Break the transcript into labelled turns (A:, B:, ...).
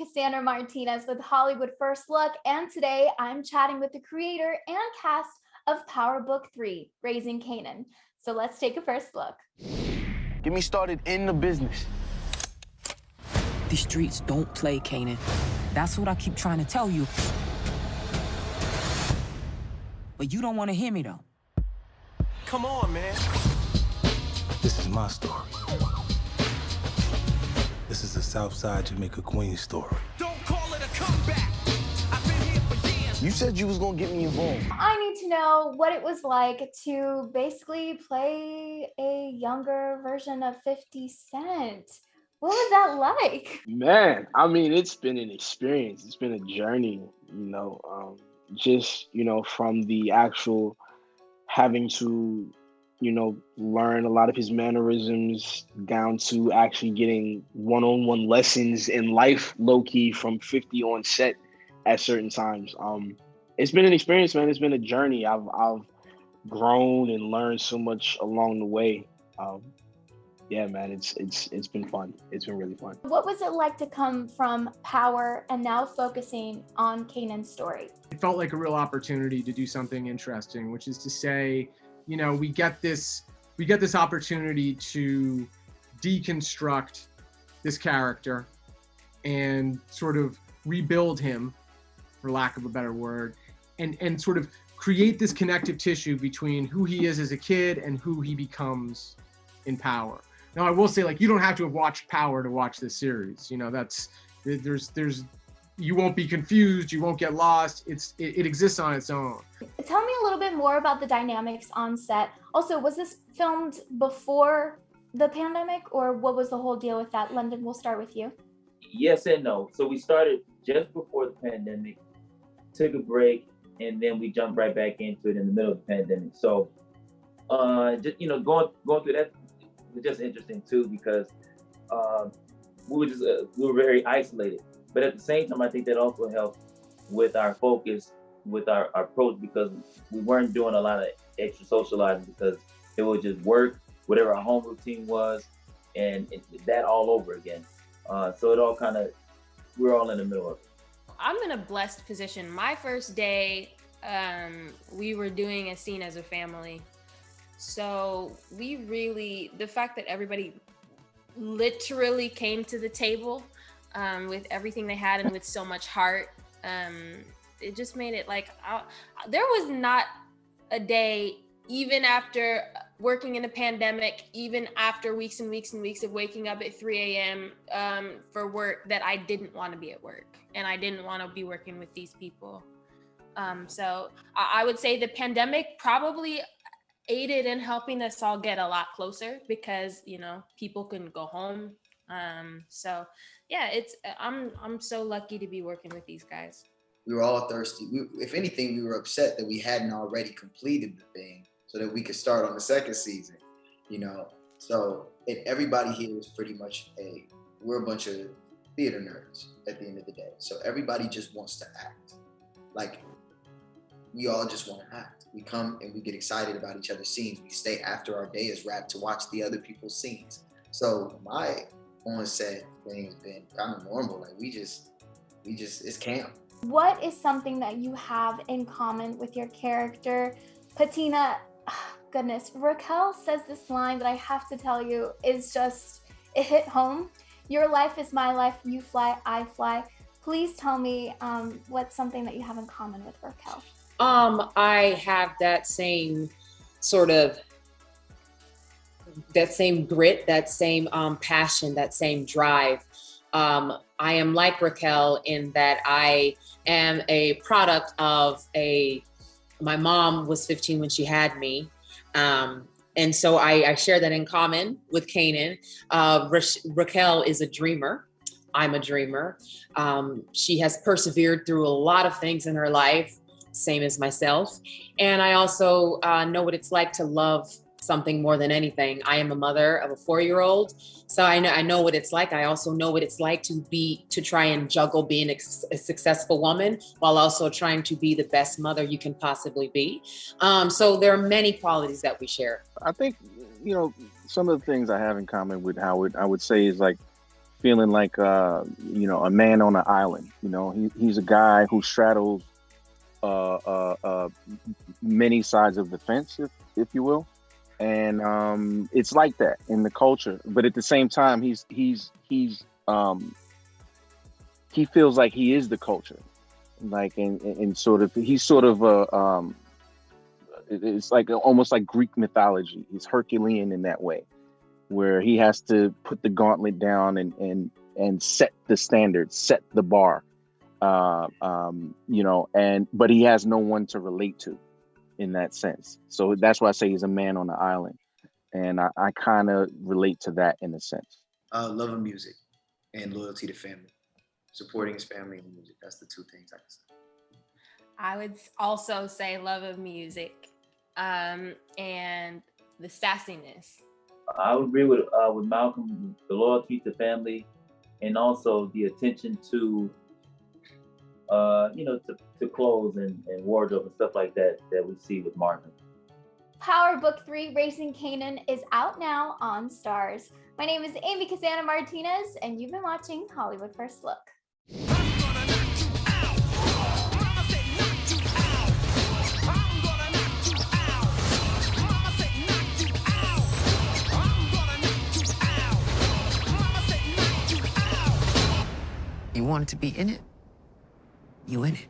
A: Cassandra Martinez with Hollywood First Look, and today I'm chatting with the creator and cast of Power Book 3, Raising Kanan. So let's take a first look.
B: Get me started in the business.
C: These streets don't play, Kanan. That's what I keep trying to tell you. But you don't want to hear me, though.
B: Come on, man.
D: This is my story. This is the Southside Jamaica Queen story.
B: Don't call it a comeback. I've been here for years. You said you was gonna get me involved.
A: I need to know what it was like to basically play a younger version of 50 Cent. What was that like?
E: Man, I mean, it's been an experience. It's been a journey, from the actual having to, learn a lot of his mannerisms down to actually getting one-on-one lessons in life, low-key, from 50 on set at certain times. It's been an experience, man. It's been a journey. I've grown and learned so much along the way. Yeah, man, it's been fun. It's been really fun.
A: What was it like to come from Power and now focusing on Kanan's story?
F: It felt like a real opportunity to do something interesting, which is to say, we get this opportunity to deconstruct this character and sort of rebuild him, for lack of a better word, and sort of create this connective tissue between who he is as a kid and who he becomes in Power. Now, I will say, you don't have to have watched Power to watch this series. There's you won't be confused, you won't get lost. It exists on its own.
A: Tell me a little bit more about the dynamics on set. Also, was this filmed before the pandemic, or what was the whole deal with that? London, we'll start with you.
G: Yes and no. So we started just before the pandemic, took a break, and then we jumped right back into it in the middle of the pandemic. So, going through that was just interesting too, because we were very isolated. But at the same time, I think that also helped with our focus, with our approach, because we weren't doing a lot of extra socializing because it was just work, whatever our home routine was, and that all over again. So it all we're all in the middle of it.
H: I'm in a blessed position. My first day, we were doing a scene as a family. So the fact that everybody literally came to the table with everything they had and with so much heart, it just made it there was not a day, even after working in a pandemic, even after weeks and weeks and weeks of waking up at 3 a.m. For work, that I didn't want to be at work and I didn't want to be working with these people. So I would say the pandemic probably aided in helping us all get a lot closer because, people couldn't go home. So yeah, I'm so lucky to be working with these guys.
I: We were all thirsty. If anything, we were upset that we hadn't already completed the thing so that we could start on the second season, So everybody here is pretty much we're a bunch of theater nerds at the end of the day. So everybody just wants to act. We all just want to act. We come and we get excited about each other's scenes. We stay after our day is wrapped to watch the other people's scenes. So my on-set thing has been kind of normal. We just, it's camp.
A: What is something that you have in common with your character? Patina, goodness, Raquel says this line that I have to tell you is just, it hit home. Your life is my life, you fly, I fly. Please tell me what's something that you have in common with Raquel.
J: I have that same that same grit, that same passion, that same drive. I am like Raquel in that I am a product of my mom was 15 when she had me. And so I share that in common with Kanan. Raquel is a dreamer. I'm a dreamer. She has persevered through a lot of things in her life, same as myself. And I also know what it's like to love something more than anything. I am a mother of a 4-year-old. So I know what it's like. I also know what it's like to try and juggle being a successful woman while also trying to be the best mother you can possibly be. So there are many qualities that we share.
K: I think, some of the things I have in common with Howard, I would say is feeling like you know, a man on an island. You know, he's a guy who straddles many sides of the fence, if you will, and it's like that in the culture. But at the same time, he feels like he is the culture, like and sort of he's sort of it's like almost like Greek mythology. He's Herculean in that way, where he has to put the gauntlet down and set the standard, set the bar, you know, but he has no one to relate to in that sense. So that's why I say he's a man on the island. And I kind of relate to that in a sense.
I: Love of music and loyalty to family. Supporting his family and music. That's the two things I can say.
H: I would also say love of music, and the sassiness.
G: I would agree with Malcolm, the loyalty to family, and also the attention to, you know, to clothes and wardrobe and stuff like that we see with Marvin.
A: Power Book 3, Raising Kanan, is out now on Stars. My name is Amy Casana Martinez, and you've been watching Hollywood First Look.
C: You wanted to be in it? You in it.